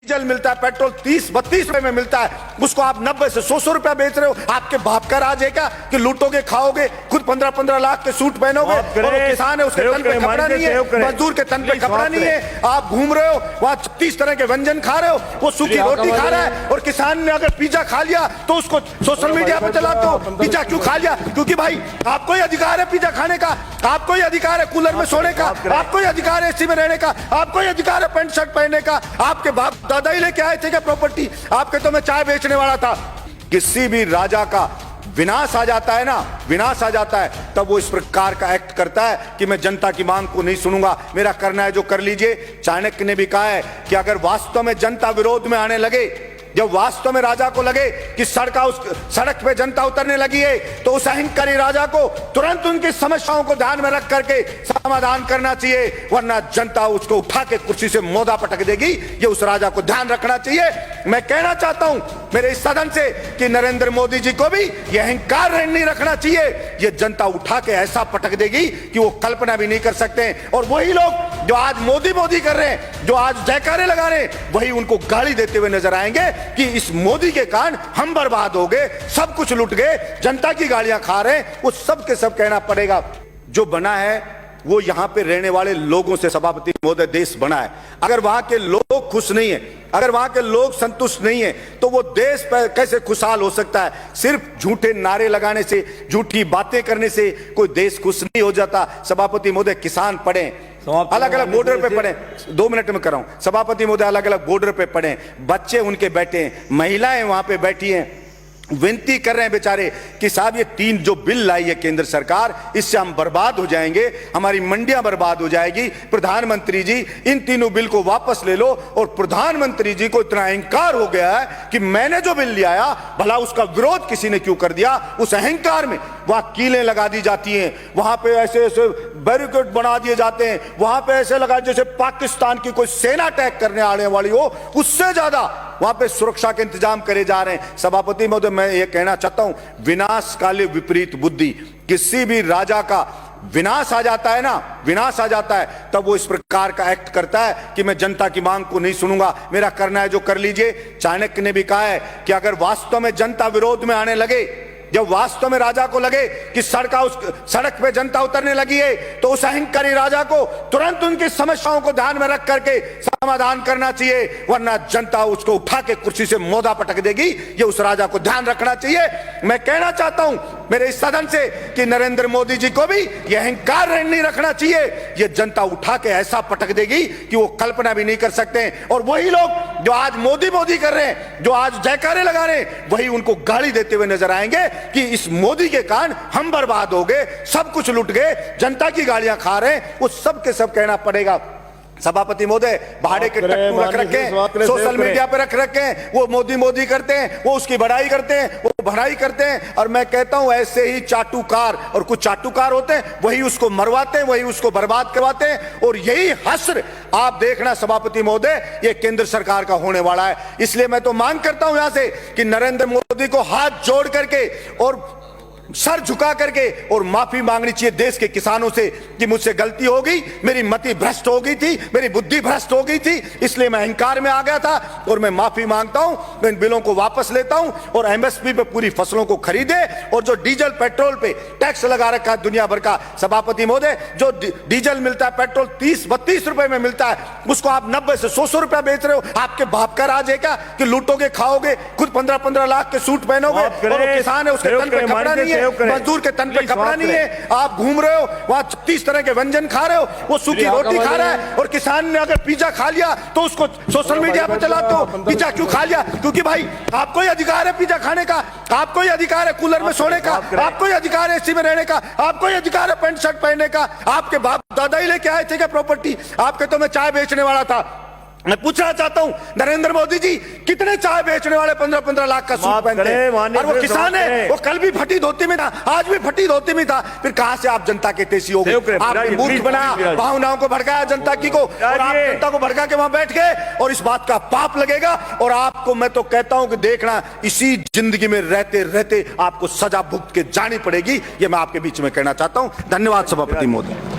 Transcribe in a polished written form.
Diesel मिलता है, petrol 30-32 रुपए में मिलता है, उसको आप 90 से 100 रुपया बेच रहे हो। आपके बाप का राज है क्या कि लूटोगे, खाओगे, खुद 15-15 लाख के सूट पहनोगे और वो किसान है उसके तन पे कपड़ा नहीं है, मजदूर के तन पे कपड़ा नहीं है, आप घूम रहे हो वहां 36 तरह के व्यंजन खा रहे हो, वो सूखी रोटी खा रहा है। और किसान ने अगर पिज्जा खा लिया तो उसको सोशल मीडिया पे चलाते हो, पिज्जा क्यों खा लिया? क्योंकि भाई आपको ही अधिकार है पिज्जा खाने का, आपको ही अधिकार है कूलर में सोने का, आपको ही अधिकार है एसी में रहने का, आपको ही अधिकार है पैंट शर्ट पहनने का। आपके बाप दादा ही लेके आए थे क्या प्रॉपर्टी? आपके तो मैं चाय बेचने वाला था। किसी भी राजा का विनाश आ जाता है ना, विनाश आ जाता है, तब वो इस प्रकार का एक्ट करता है कि मैं जनता की मांग को नहीं सुनूंगा, मेरा करना है जो कर लीजिए। चाणक्य ने भी कहा है कि अगर वास्तव में जनता विरोध में आने लगे, जब वास्तव में राजा को लगे कि सड़क पे जनता उतरने लगी है, तो उस अहंकारी राजा को तुरंत उनकी समस्याओं को ध्यान में रख करके समाधान करना चाहिए, वरना जनता उसको उठा के कुर्सी से मोदा पटक देगी। ये उस राजा को ध्यान रखना चाहिए। मैं कहना चाहता हूं मेरे इस सदन से कि नरेंद्र मोदी जी को भी यह अहंकार नहीं रखना चाहिए। ये जनता उठा के ऐसा पटक देगी कि वो कल्पना भी नहीं कर सकते। और वही लोग जो आज मोदी मोदी कर रहे हैं, जो आज जयकारे लगा रहे हैं, वही उनको गाली देते हुए नजर आएंगे कि इस मोदी के कारण हम बर्बाद हो गए, सब कुछ लुट गए, जनता की गालियां खा रहे हैं। वो सब के सब कहना पड़ेगा। जो बना है वो यहां पे रहने वाले लोगों से सभापति महोदय देश बना है। अगर वहां के लोग खुश नहीं है, अगर वहां के लोग संतुष्ट नहीं है, तो वो देश पर कैसे खुशहाल हो सकता है? सिर्फ झूठे नारे लगाने से, झूठी बातें करने से कोई देश खुश नहीं हो जाता। सभापति महोदय किसान पढ़े, अलग अलग बॉर्डर पे पड़े, 2 मिनट में कर रहा हूं। सभापति महोदय अलग अलग बॉर्डर पे पड़े, बच्चे उनके बैठे हैं, महिलाएं वहां पे बैठी हैं, विनती कर रहे हैं बेचारे कि साहब ये 3 जो बिल लाई है केंद्र सरकार, इससे हम बर्बाद हो जाएंगे, हमारी मंडियां बर्बाद हो जाएगी। प्रधानमंत्री जी इन तीनों बिल को वापस ले लो। और प्रधानमंत्री जी को इतना अहंकार हो गया है कि मैंने जो बिल लिया आया, भला उसका विरोध किसी ने क्यों कर दिया? उस अहंकार में वहां कीलें लगा दी जाती हैं, वहां पे ऐसे ऐसे बैरिकेड बना दिए जाते हैं, वहां पे ऐसे लगा जैसे पाकिस्तान की कोई सेना अटैक करने आने वाली हो, उससे ज्यादा वहां पे सुरक्षा के इंतजाम करे जा रहे हैं। सभापति महोदय मैं ये कहना चाहता हूं, विनाश काले विपरीत बुद्धि। किसी भी राजा का विनाश आ जाता है ना, विनाश आ जाता है, तब वो इस प्रकार का एक्ट करता है कि मैं जनता की मांग को नहीं सुनूंगा, मेरा करना है जो कर लीजिए। चाणक्य ने भी कहा है कि अगर वास्तव में जनता विरोध में आने लगे, जब वास्तव में राजा को लगे कि सड़क पे जनता उतरने लगी है, तो उस अहंकारी राजा को तुरंत उनकी समस्याओं को ध्यान में रख करके समाधान करना चाहिए, वरना जनता उसको उठा के कुर्सी से मोदा पटक देगी। ये उस राजा को ध्यान रखना चाहिए। मैं कहना चाहता हूं मेरे इस सदन से कि नरेंद्र मोदी जी को भी यह अहंकार नहीं रखना चाहिए। ये जनता उठा के ऐसा पटक देगी कि वो कल्पना भी नहीं कर सकते। और वही लोग जो आज मोदी मोदी कर रहे हैं, जो आज जयकारे लगा रहे हैं, वही उनको गाली देते हुए नजर आएंगे कि इस मोदी के कारण हम बर्बाद हो गए, सब कुछ लुट गए, जनता की गालियां खा रहे हैं। वो सब के सब कहना पड़ेगा। सभापति महोदय भाड़े के टट्टू रख रखे, सोशल मीडिया पे रख रखे, वो मोदी मोदी करते हैं, वो उसकी बड़ाई करते हैं, वो भड़ाई करते हैं। और मैं कहता हूं ऐसे ही चाटुकार और कुछ चाटुकार होते हैं, वही उसको मरवाते हैं, वही उसको बर्बाद करवाते हैं। और यही हश्र आप देखना सभापति महोदय, ये केंद्र सरकार का होने वाला है। इसलिए मैं तो मांग करता हूं यहां से कि नरेंद्र मोदी को हाथ जोड़ करके और सर झुका करके और माफी मांगनी चाहिए देश के किसानों से कि मुझसे गलती हो गई, मेरी मति भ्रष्ट हो गई थी, मेरी बुद्धि भ्रष्ट हो गई थी, इसलिए मैं अहंकार में आ गया था और मैं माफी मांगता हूं। मैं इन बिलों को वापस लेता हूं और एमएसपी पे पूरी फसलों को खरीदे। और जो डीजल पेट्रोल पे टैक्स लगा रखा है दुनिया भर का, सभापति महोदय जो डीजल मिलता है, पेट्रोल 30-32 रुपए में मिलता है, उसको आप 90 से 100 रुपया बेच रहे हो। आपके बाप का राज है क्या कि लूटोगे, खाओगे, खुद 15-15 लाख के सूट पहनोगे और किसान है उसके तन पे कपड़ा नहीं है, मजदूर के तन पे कपड़ा नहीं है, आप घूम रहे हो वहां 36 तरह के व्यंजन खा रहे हो, वो सूखी रोटी खा रहा है। और किसान ने अगर पिज्जा खा लिया तो उसको सोशल मीडिया पे चलाते हो, पिज्जा क्यों खा लिया? क्योंकि भाई आपको ही अधिकार है पिज्जा खाने का, आपको ही अधिकार है कूलर में सोने का, आपको ही अधिकार है एसी में रहने का, आपको ही अधिकार है पैंट शर्ट पहनने का। आपके बाप दादा ही लेके आए थे क्या प्रॉपर्टी? आपके तो मैं चाय बेचने वाला था। मैं पूछना चाहता हूं नरेंद्र मोदी जी, कितने चाय बेचने वाले 15-15 लाख का सूट पहनते हैं? और वो किसान है, वो कल भी फटी धोती में था, आज भी फटी धोती में था। फिर कहां से आप जनता के तेजी हो गए? आपने मूर्ख बनाया, भावनाओं को भड़काया जनता की को, और आप जनता को भड़का के वहां बैठ गए। और इस बात का पाप लगेगा। और आपको मैं तो कहता हूं कि देखना, इसी जिंदगी में रहते रहते आपको सजा भुगत के जानी पड़ेगी। ये मैं आपके बीच में कहना चाहता हूं। धन्यवाद सभापति महोदय।